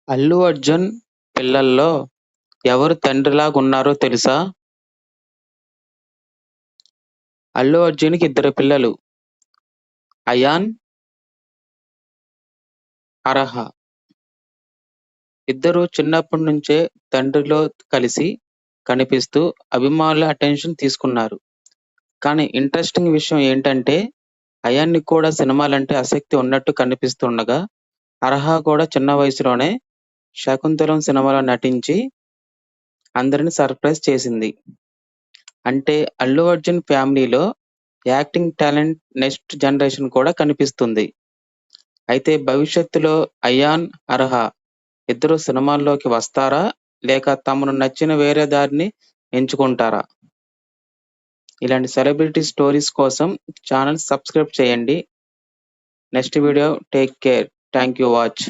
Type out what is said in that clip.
అల్లు అర్జున్ పిల్లల్లో ఎవరు తండ్రిలాగున్నారో తెలుసా? అల్లు అర్జున్‌కి ఇద్దరు పిల్లలు. అయాన్, అర్హ. ఇద్దరూ చిన్నప్పటి నుంచే తండ్రిలో కలిసి కనిపిస్తూ అభిమానుల అటెన్షన్ తీసుకున్నారు. కానీ ఇంట్రెస్టింగ్ విషయం ఏంటంటే అయాన్‌కి కూడా సినిమాలంటే ఆసక్తి ఉన్నట్టు కనిపిస్తుండగా, అర్హ కూడా చిన్న వయసులోనే 'శకుంతలం' సినిమాలో నటించి అందరిని సర్ప్రైజ్ చేసింది. అంటే అల్లు అర్జున్ ఫ్యామిలీలో యాక్టింగ్ టాలెంట్ నెక్స్ట్ జనరేషన్ కూడా కనిపిస్తుంది. అయితే భవిష్యత్తులో అయాన్, అర్హ ఇద్దరూ సినిమాల్లోకి వస్తారా? లేక తమకు నచ్చిన వేరే దారిని ఎంచుకుంటారా? ఇలాంటి సెలబ్రిటీ స్టోరీస్ కోసం ఛానెల్ సబ్స్క్రైబ్ చేయండి. Next video take care. Thank you watch.